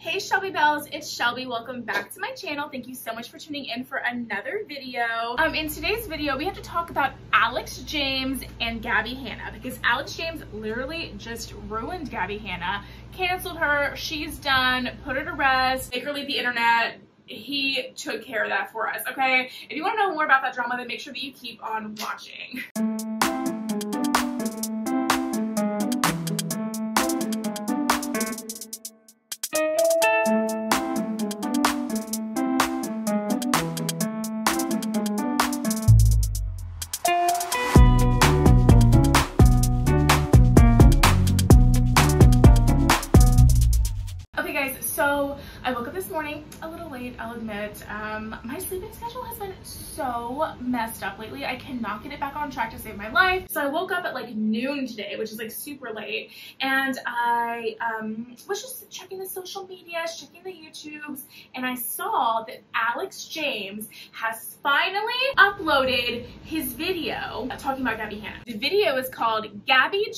Hey Shelby Bells, it's Shelby. Welcome back to my channel. Thank you so much for tuning in for another video. In today's video, we have to talk about Alex James and Gabbie Hanna because Alex James literally just ruined Gabbie Hanna, canceled her, she's done, put her to rest, make her leave the internet. He took care of that for us, okay? If you want to know more about that drama, then make sure that you keep on watching. So I woke up this morning a little late, I'll admit. My sleeping schedule has been so messed up lately. I cannot get it back on track to save my life. So I woke up at like noon today, which is like super late. And I was just checking the social media, checking the YouTubes, and I saw that Alex James has finally uploaded his video talking about Gabbie Hanna. The video is called Gabbie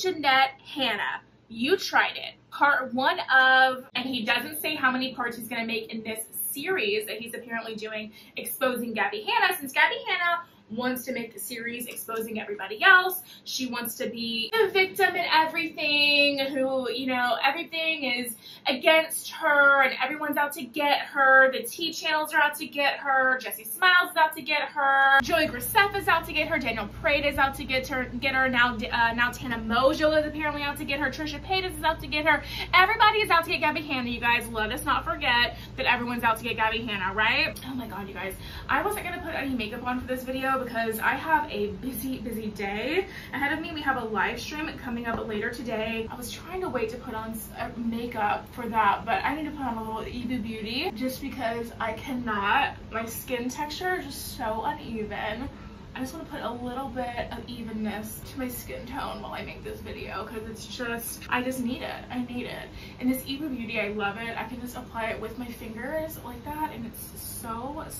Hanna. You Tried It. Part 1 of, and he doesn't say how many parts he's gonna make in this series that he's apparently doing exposing Gabbie Hanna, since Gabbie Hanna wants to make a series exposing everybody else. She wants to be the victim in everything, who, you know, everything is against her and everyone's out to get her. The T channels are out to get her. Jessie Smiles is out to get her. Joey Graceffa is out to get her. Daniel Prada is out to get her. Now Tana Mojo is apparently out to get her. Trisha Paytas is out to get her. Everybody is out to get Gabbie Hanna, you guys. Let us not forget that everyone's out to get Gabbie Hanna, right? Oh my god, you guys. I wasn't gonna put any makeup on for this video because I have a busy day ahead of me. We have a live stream coming up later today. I was trying to wait to put on makeup for that, but I need to put on a little Ebu Beauty just because I cannot. My skin texture is just so uneven. I just want to put a little bit of evenness to my skin tone while I make this video because it's just, I just need it. I need it. And this Ebu Beauty, I love it. I can just apply it with my fingers like that and it's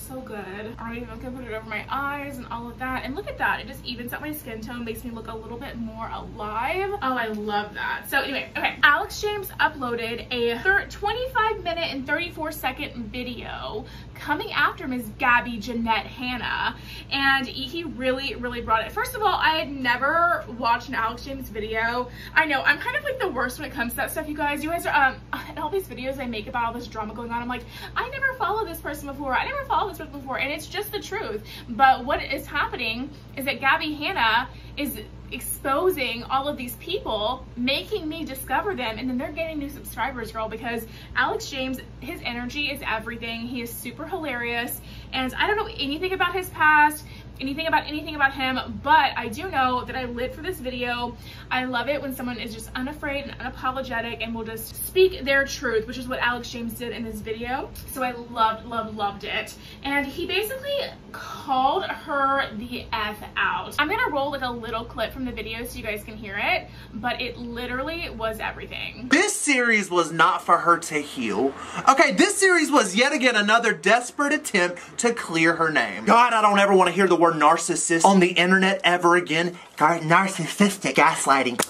so good. I even can put it over my eyes and all of that. And look at that. It just evens out my skin tone, makes me look a little bit more alive. Oh, I love that. So anyway, okay. Alex James uploaded a 25-minute and 34-second video coming after Ms. Gabbie Hanna, and he really brought it. First of all, I had never watched an Alex James video. I know I'm kind of like the worst when it comes to that stuff, you guys. You guys are in all these videos I make about all this drama going on, I'm like, I never followed this person before. I never followed this person before, and it's just the truth. But what is happening is that Gabbie Hanna is exposing all of these people, making me discover them, and then they're getting new subscribers, girl, because Alex James, his energy is everything. He is super hilarious, and I don't know anything about his past, anything about him, but I do know that I live for this video. I love it when someone is just unafraid and unapologetic and will just speak their truth, which is what Alex James did in this video. So I loved it. And he basically called her the F out. I'm gonna roll like a little clip from the video so you guys can hear it, but it literally was everything. This series was not for her to heal. Okay, this series was yet again another desperate attempt to clear her name. God, I don't ever want to hear the word narcissist on the internet ever again. God, narcissistic gaslighting.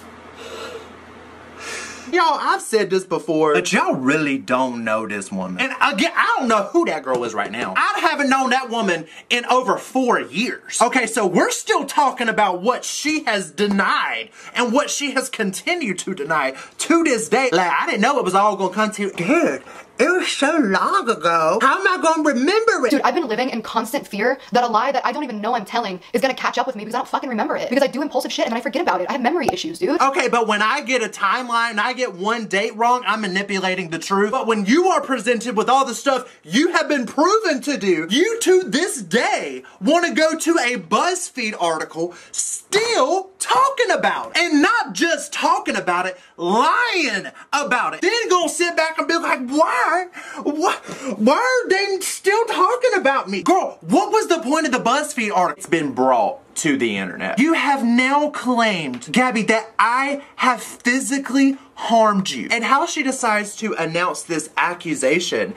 Y'all, I've said this before, but y'all really don't know this woman. And again, I don't know who that girl is right now. I haven't known that woman in over 4 years. Okay, so we're still talking about what she has denied and what she has continued to deny to this day. Like, I didn't know it was all gonna come to, dude, it was so long ago. How am I gonna remember it? Dude, I've been living in constant fear that a lie that I don't even know I'm telling is gonna catch up with me because I don't fucking remember it. Because I do impulsive shit and then I forget about it. I have memory issues, dude. Okay, but when I get a timeline and I get one date wrong, I'm manipulating the truth. But when you are presented with all the stuff you have been proven to do, you to this day want to go to a BuzzFeed article still talking about it. And not just talking about it, lying about it. Then gonna sit back and be like, why are they still talking about me? Girl, what was the point of the BuzzFeed article? It's been brought to the internet. You have now claimed, Gabbie, that I have physically harmed you. And how she decides to announce this accusation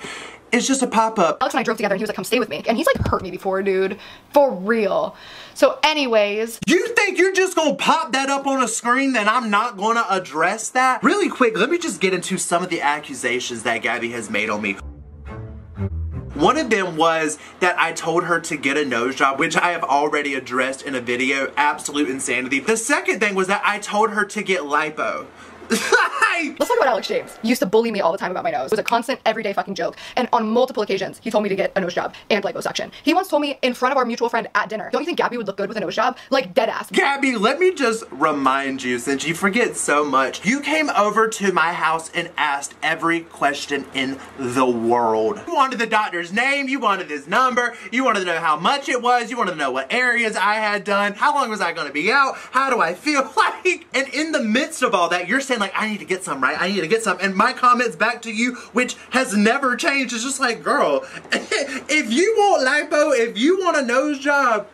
It's just a pop-up. Alex and I drove together and he was like, come stay with me. And he's like hurt me before, dude. For real. So anyways. You think you're just gonna pop that up on a screen and I'm not gonna address that? Really quick, let me just get into some of the accusations that Gabbie has made on me. One of them was that I told her to get a nose job, which I have already addressed in a video. Absolute insanity. The second thing was that I told her to get lipo. Let's talk about Alex James. He used to bully me all the time about my nose. It was a constant, everyday fucking joke. And on multiple occasions, he told me to get a nose job and liposuction. He once told me in front of our mutual friend at dinner, don't you think Gabbie would look good with a nose job? Like, dead ass. Gabbie, let me just remind you, since you forget so much, you came over to my house and asked every question in the world. You wanted the doctor's name, you wanted his number, you wanted to know how much it was, you wanted to know what areas I had done, how long was I gonna be out, how do I feel like, and in the midst of all that, you're saying like, I need to get some, right? I need to get some. And my comments back to you, which has never changed, is just like, girl, if you want lipo, if you want a nose job,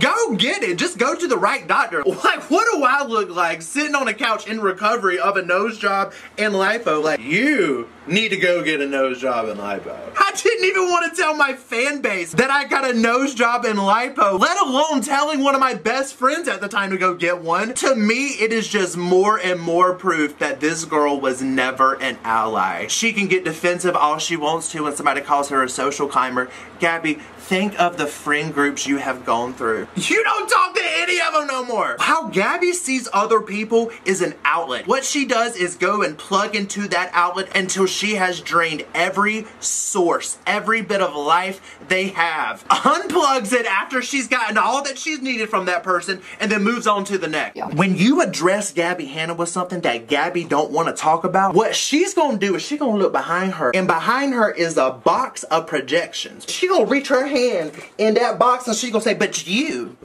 go get it. Just go to the right doctor. Like, what do I look like sitting on a couch in recovery of a nose job and lipo? Like, you need to go get a nose job and lipo. I didn't even want to tell my fan base that I got a nose job and lipo, let alone telling one of my best friends at the time to go get one. To me, it is just more and more proof that this girl was never an ally. She can get defensive all she wants to when somebody calls her a social climber. Gabbie, think of the friend groups you have gone through. You don't talk to any of them no more. How Gabbie sees other people is an outlet. What she does is go and plug into that outlet until she has drained every source, every bit of life they have. Unplugs it after she's gotten all that she's needed from that person and then moves on to the next. Yeah. When you address Gabbie Hannas with something that Gabbie don't want to talk about, what she's gonna do is she's gonna look behind her, and behind her is a box of projections. She gonna reach her hand in that box and she gonna say, but you,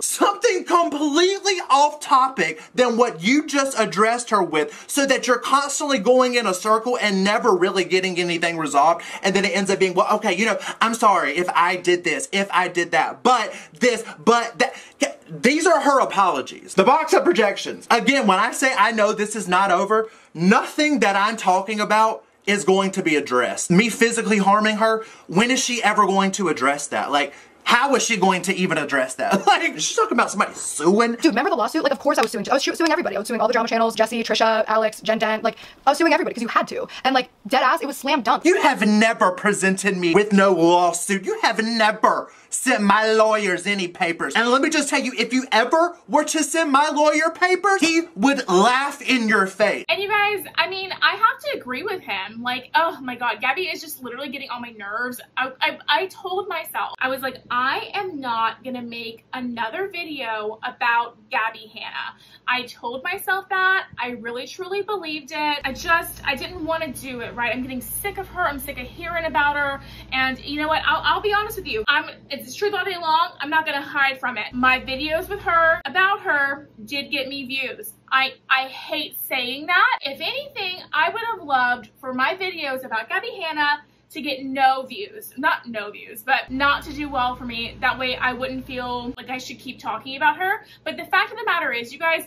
something completely off topic than what you just addressed her with, so that you're constantly going in a circle and never really getting anything resolved. And then it ends up being, well, okay, you know, I'm sorry if I did this, if I did that, but this, but that. These are her apologies. The box of projections. Again, when I say I know this is not over, nothing that I'm talking about is going to be addressed. Me physically harming her, when is she ever going to address that? Like, how is she going to even address that? Like, she's talking about somebody suing. Dude, remember the lawsuit? Like, of course I was suing. I was suing everybody. I was suing all the drama channels, Jesse, Trisha, Alex, Jen Dent. Like, I was suing everybody because you had to. And like, dead ass, it was slam dunk. You have never presented me with no lawsuit. You have never sent my lawyers any papers. And let me just tell you, if you ever were to send my lawyer papers, he would laugh in your face. And you guys, I mean, I have to agree with him. Like, oh my God, Gabbie is just literally getting on my nerves. I told myself, I was like, I am not gonna make another video about Gabbie Hannas. I told myself that. I really truly believed it. I didn't want to do it, right? I'm getting sick of her. I'm sick of hearing about her. And you know what? I'll be honest with you. It's truth all day long. I'm not gonna hide from it. My videos with her, about her, did get me views. I hate saying that. If anything, I would have loved for my videos about Gabbie Hannas to get no views. Not no views, but not to do well for me. That way I wouldn't feel like I should keep talking about her. But the fact of the matter is, you guys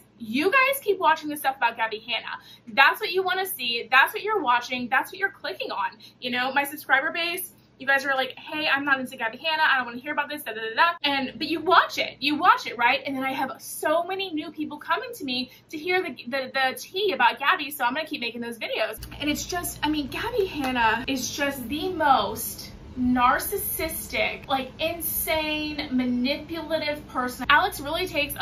keep watching the stuff about Gabbie Hannas. That's what you want to see. That's what you're watching. That's what you're clicking on. You know, my subscriber base, you guys are like, hey, I'm not into Gabbie Hannas. I don't want to hear about this, da da da da. But you watch it, right? And then I have so many new people coming to me to hear the tea about Gabbie, so I'm gonna keep making those videos. And it's just, I mean, Gabbie Hannas is just the most narcissistic, like insane, manipulative person. Alex really takes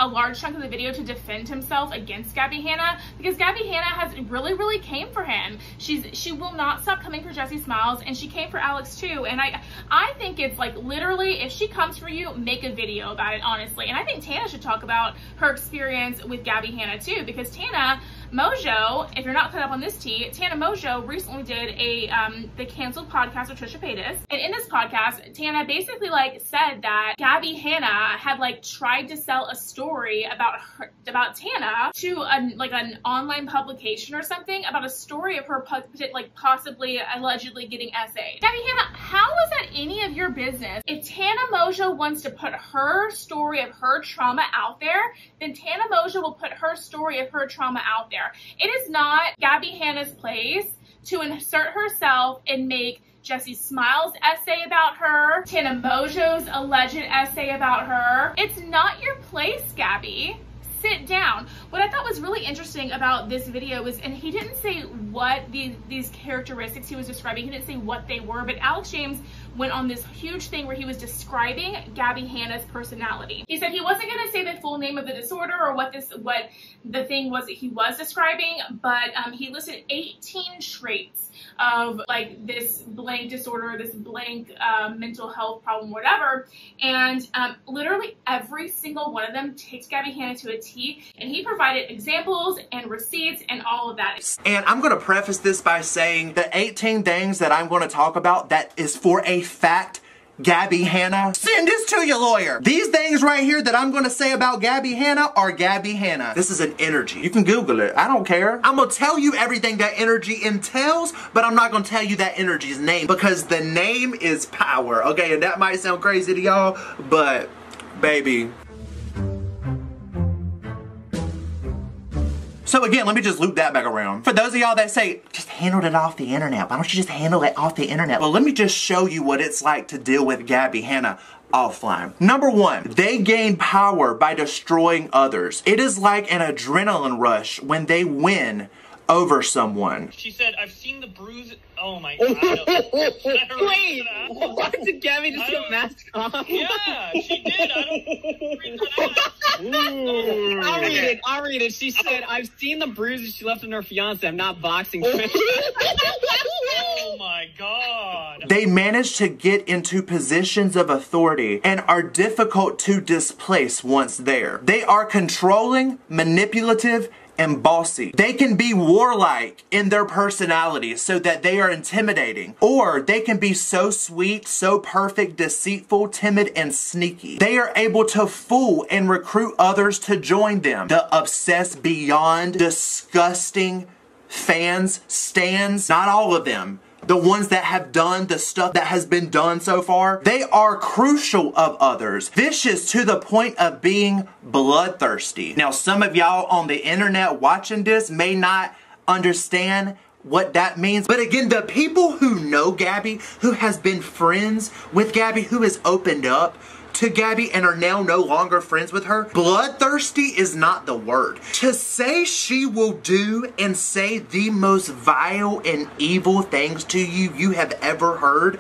a large chunk of the video to defend himself against Gabbie Hannas, because Gabbie Hannas has really came for him. She will not stop coming for Jesse Smiles, and she came for Alex too. And I think it's like, literally, if she comes for you, make a video about it, honestly. And I think Tana should talk about her experience with Gabbie Hannas too, because Tana Mojo, if you're not caught up on this tea, Tana Mojo recently did the canceled podcast with Trisha Paytas. And in this podcast, Tana basically like said that Gabbie Hannas had like tried to sell a story about Tana to an online publication or something, about a story of her like possibly allegedly getting essayed. Gabbie Hannas, how is that any of your business? If Tana Mojo wants to put her story of her trauma out there, then Tana Mojo will put her story of her trauma out there. It is not Gabbie Hannas' place to insert herself and make Jessie Smiles' essay about her, Tana Mojo's alleged essay about her. It's not your place, Gabbie. Sit down. What I thought was really interesting about this video was, and he didn't say what these characteristics he was describing, he didn't say what they were, but Alex James went on this huge thing where he was describing Gabbie Hannas' personality. He said he wasn't going to say the full name of the disorder or what the thing was that he was describing, but he listed 18 traits of like this blank disorder, this blank mental health problem, whatever, and literally every single one of them takes Gabbie Hannas to a T, and he provided examples and receipts and all of that. And I'm going to preface this by saying the 18 things that I'm going to talk about, that is for a fact Gabbie Hannas. Send this to your lawyer. These things right here that I'm going to say about Gabbie Hannas are Gabbie Hannas. This is an energy. You can Google it. I don't care. I'm going to tell you everything that energy entails, but I'm not going to tell you that energy's name, because the name is power. Okay, and that might sound crazy to y'all, but baby. So again, let me just loop that back around. For those of y'all that say, just handle it off the internet. Why don't you just handle it off the internet? Well, let me just show you what it's like to deal with Gabbie Hannas offline. Number one, they gain power by destroying others. It is like an adrenaline rush when they win over someone. She said, I've seen the bruise. Oh my god. Wait, what did Gabbie just get masked off? Yeah, she did. I'll read it. She said, I've seen the bruises she left on her fiance. I'm not boxing fish. Oh my god. They manage to get into positions of authority and are difficult to displace once there. They are controlling, manipulative, and bossy. They can be warlike in their personality so that they are intimidating, or they can be so sweet, so perfect, deceitful, timid, and sneaky. They are able to fool and recruit others to join them. The obsessed beyond disgusting fans, stans, not all of them, the ones that have done the stuff that has been done so far, they are crucial of others. Vicious to the point of being bloodthirsty. Now, some of y'all on the internet watching this may not understand what that means. But again, the people who know Gabbie, who has been friends with Gabbie, who has opened up to Gabbie and are now no longer friends with her, bloodthirsty is not the word. To say she will do and say the most vile and evil things to you you have ever heard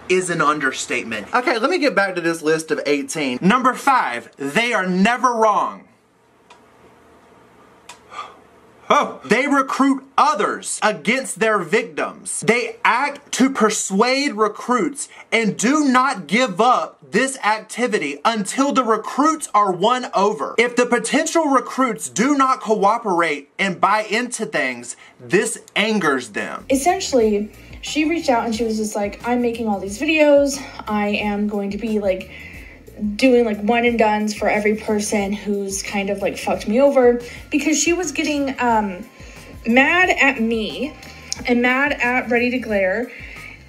is an understatement. Okay, let me get back to this list of 18. Number 5, they are never wrong. Oh, they recruit others against their victims. They act to persuade recruits and do not give up this activity until the recruits are won over. If the potential recruits do not cooperate and buy into things, this angers them. Essentially, she reached out and she was just like, I'm making all these videos. I am going to be like doing like one and dones for every person who's kind of like fucked me over, because she was getting mad at me and mad at Ready to Glare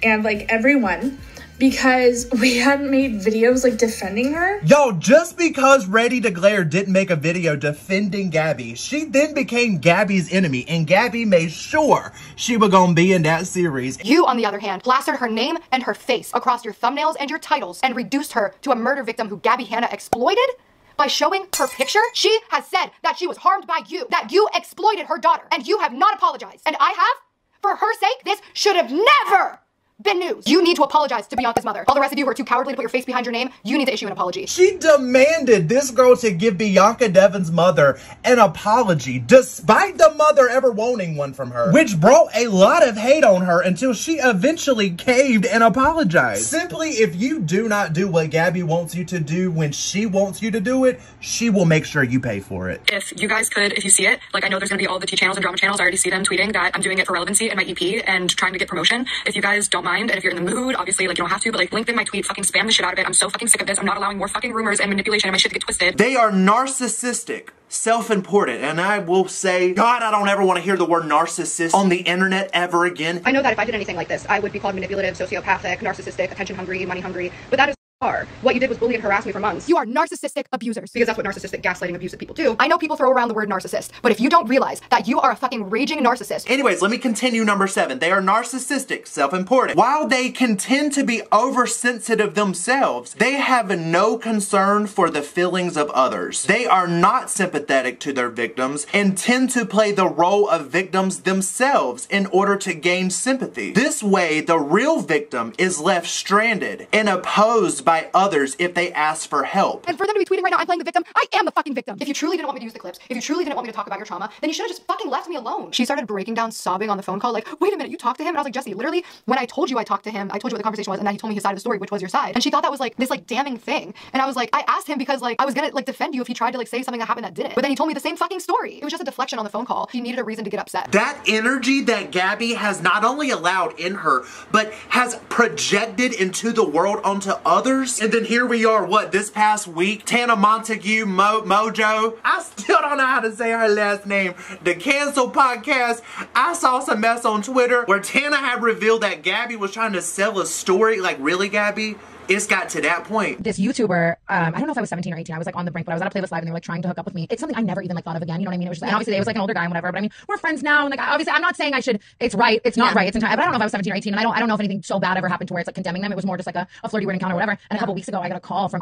and like everyone, because we hadn't made videos like defending her. Yo, just because Ready to Glare didn't make a video defending Gabbie, she then became Gabbie's enemy, and Gabbie made sure she was gonna be in that series. You, on the other hand, plastered her name and her face across your thumbnails and your titles and reduced her to a murder victim who Gabbie Hannas exploited by showing her picture. She has said that she was harmed by you, that you exploited her daughter, and you have not apologized. And I have. For her sake, this should have never been news. You need to apologize to Bianca's mother. All the rest of you who are too cowardly to put your face behind your name, you need to issue an apology. She demanded this girl to give Bianca Devon's mother an apology, despite the mother ever wanting one from her, which brought a lot of hate on her until she eventually caved and apologized. Simply, if you do not do what Gabbie wants you to do when she wants you to do it, she will make sure you pay for it. If you guys could, if you see it, like I know there's gonna be all the tea channels and drama channels, I already see them tweeting that I'm doing it for relevancy in my EP and trying to get promotion. If you guys don't mind, and if you're in the mood, obviously, like, you don't have to, but like, link in my tweet, fucking spam the shit out of it. I'm so fucking sick of this. I'm not allowing more fucking rumors and manipulation and my shit to get twisted. They are narcissistic, self-important, and I will say, God, I don't ever want to hear the word narcissist on the internet ever again. I know that if I did anything like this, I would be called manipulative, sociopathic, narcissistic, attention hungry, money hungry, but that is What you did was bully and harass me for months. You are narcissistic abusers. Because that's what narcissistic gaslighting abusive people do. I know people throw around the word narcissist, but if you don't realize that you are a fucking raging narcissist. Anyways, let me continue number 7. They are narcissistic, self-important. While they can tend to be oversensitive themselves, they have no concern for the feelings of others. They are not sympathetic to their victims and tend to play the role of victims themselves in order to gain sympathy. This way, the real victim is left stranded and opposed by others if they ask for help. And for them to be tweeting right now, I'm playing the victim, I am the fucking victim. If you truly didn't want me to use the clips, if you truly didn't want me to talk about your trauma, then you should have just fucking left me alone. She started breaking down, sobbing on the phone call, like, wait a minute, you talked to him? And I was like, Jesse, literally, when I told you I talked to him, I told you what the conversation was, and then he told me his side of the story, which was your side. And she thought that was like this like damning thing. And I was like, I asked him because like I was gonna like defend you if he tried to like say something that happened that didn't. But then he told me the same fucking story. It was just a deflection on the phone call. He needed a reason to get upset. That energy that Gabbie has not only allowed in her, but has projected into the world onto others. And then here we are, what, this past week, Tana Montague Mojo, I still don't know how to say her last name, the Cancel Podcast. I saw some mess on Twitter where Tana had revealed that Gabbie was trying to sell a story. Like, really, Gabbie? It's got to that point. This YouTuber, I don't know if I was 17 or 18, I was like on the brink, but I was at a playlist live and they were like trying to hook up with me. It's something I never even like thought of again, you know what I mean? It was just, and obviously it was like an older guy and whatever, but I mean, we're friends now, and like obviously I'm not saying I should, it's right, it's not right, it's entirely, but I don't know if I was 17 or 18, and I don't know if anything so bad ever happened to where it's like condemning them. It was more just like a flirty weird encounter or whatever. And a couple weeks ago I got a call from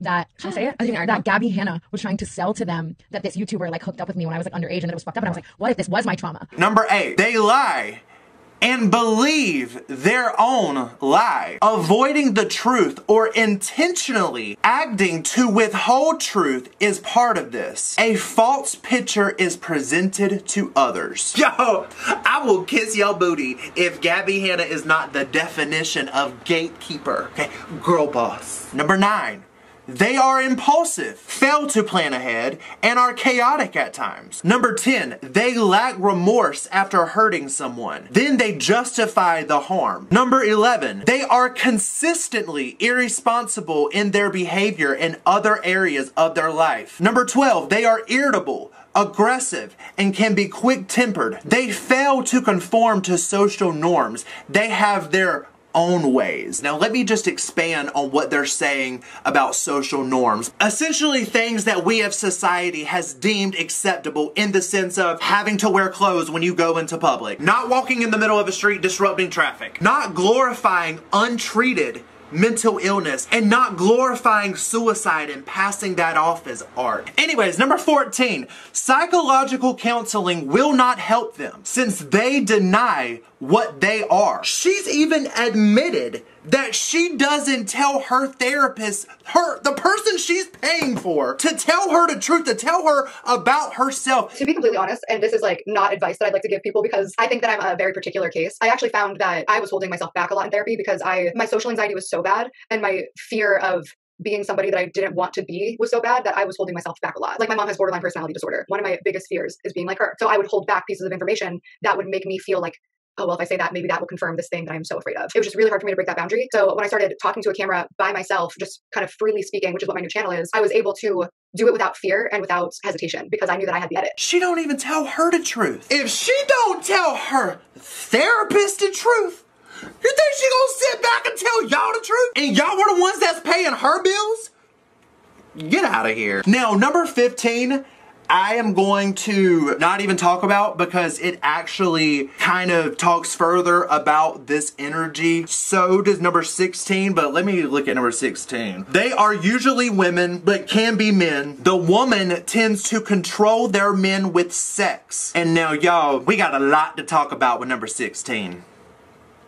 that, should I say it? I think that Gabbie Hannas was trying to sell to them that this YouTuber like hooked up with me when I was like underage and that it was fucked up, and I was like, what if this was my trauma? Number 8, they lie and believe their own lie, avoiding the truth or intentionally acting to withhold truth is part of this. A false picture is presented to others. Yo, I will kiss your booty if Gabbie Hannas is not the definition of gatekeeper. Okay, girl boss. Number 9. They are impulsive, fail to plan ahead, and are chaotic at times. Number 10, they lack remorse after hurting someone. Then they justify the harm. Number 11, they are consistently irresponsible in their behavior in other areas of their life. Number 12, they are irritable, aggressive, and can be quick-tempered. They fail to conform to social norms. They have their own ways. Now let me just expand on what they're saying about social norms. Essentially things that we as society has deemed acceptable in the sense of having to wear clothes when you go into public, not walking in the middle of a street disrupting traffic, not glorifying untreated mental illness, and not glorifying suicide and passing that off as art. Anyways, number 14, psychological counseling will not help them since they deny what they are. She's even admitted that she doesn't tell her therapist, the person she's paying for, to tell her the truth, to tell her about herself. To be completely honest, and this is like not advice that I'd like to give people because I think that I'm a very particular case. I actually found that I was holding myself back a lot in therapy because my social anxiety was so bad and my fear of being somebody that I didn't want to be was so bad that I was holding myself back a lot. Like my mom has borderline personality disorder. One of my biggest fears is being like her. So I would hold back pieces of information that would make me feel like, oh, well, if I say that, maybe that will confirm this thing that I'm so afraid of. It was just really hard for me to break that boundary. So when I started talking to a camera by myself, just kind of freely speaking, which is what my new channel is, I was able to do it without fear and without hesitation because I knew that I had the edit. She don't even tell her the truth. If she don't tell her therapist the truth, you think she gonna sit back and tell y'all the truth? And y'all were the ones that's paying her bills? Get out of here. Now, number 15, I am going to not even talk about because it actually kind of talks further about this energy. So does number 16, but let me look at number 16. They are usually women, but can be men. The woman tends to control their men with sex. And now, y'all, we got a lot to talk about with number 16.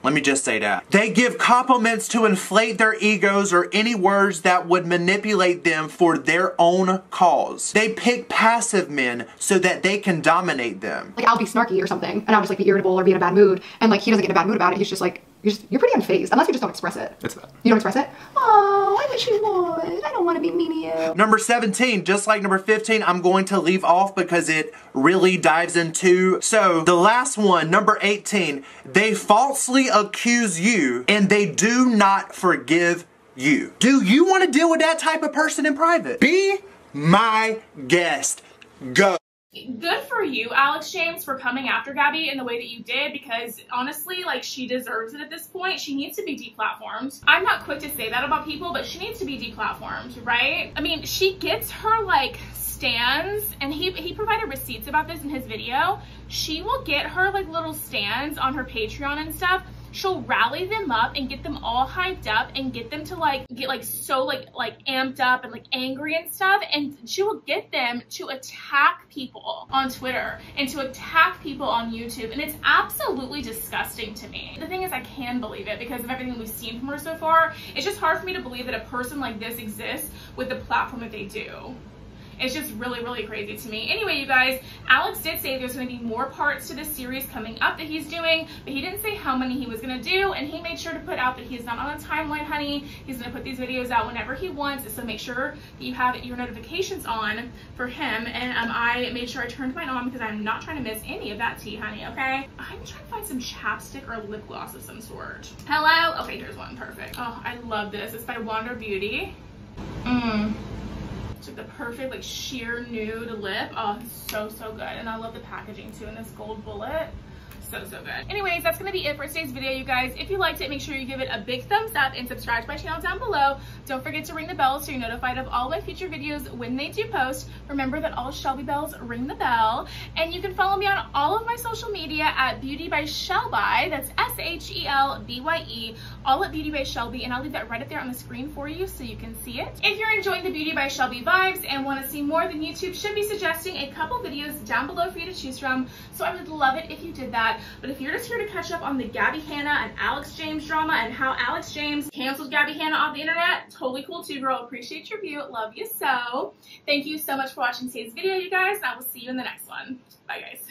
Let me just say that. They give compliments to inflate their egos or any words that would manipulate them for their own cause. They pick passive men so that they can dominate them. Like I'll be snarky or something and I'll just like be irritable or be in a bad mood and like he doesn't get in a bad mood about it. He's just like, you're pretty unfazed unless you just don't express it. It's that. You don't express it? Oh, I wish you would. I don't want to be mean to you. Number 17, just like number 15, I'm going to leave off because it really dives into. So the last one, number 18, they falsely accuse you and they do not forgive you. Do you want to deal with that type of person in private? Be my guest. Go. Good for you, Alex James, for coming after Gabbie in the way that you did, because honestly, like, she deserves it at this point. She needs to be deplatformed. I'm not quick to say that about people, but she needs to be deplatformed, right? I mean, she gets her, like, stands, and he provided receipts about this in his video. She will get her, like, little stands on her Patreon and stuff. She'll rally them up and get them all hyped up and get them to like get like so like amped up and like angry and stuff, and she will get them to attack people on Twitter and to attack people on YouTube, and it's absolutely disgusting to me. The thing is, I can believe it because of everything we've seen from her so far. It's just hard for me to believe that a person like this exists with the platform that they do. It's just really, really crazy to me. Anyway, you guys, Alex did say there's going to be more parts to this series coming up that he's doing, but he didn't say how many he was going to do, and he made sure to put out that he's not on a timeline, honey. He's going to put these videos out whenever he wants, so make sure that you have your notifications on for him, and I made sure I turned mine on because I'm not trying to miss any of that tea, honey, okay? I'm trying to find some chapstick or lip gloss of some sort. Hello? Okay, here's one. Perfect. Oh, I love this. It's by Wander Beauty. It's like the perfect like sheer nude lip. Oh, it's so, so good. And I love the packaging too in this gold bullet. So, so good. Anyways, that's gonna be it for today's video, you guys. If you liked it, make sure you give it a big thumbs up and subscribe to my channel down below. Don't forget to ring the bell so you're notified of all my future videos when they do post. Remember that all Shelby bells ring the bell. And you can follow me on all of my social media at Beauty by ShelbyE. That's ShelBye, all at Beauty by Shelby, and I'll leave that right up there on the screen for you so you can see it. If you're enjoying the Beauty by Shelby vibes and want to see more, then YouTube should be suggesting a couple videos down below for you to choose from, so I would love it if you did that. But if you're just here to catch up on the Gabbie Hanna and Alex James drama and how Alex James canceled Gabbie Hanna off the internet, totally cool too, girl. Appreciate your view. Love you so. Thank you so much for watching today's video, you guys, and I will see you in the next one. Bye, guys.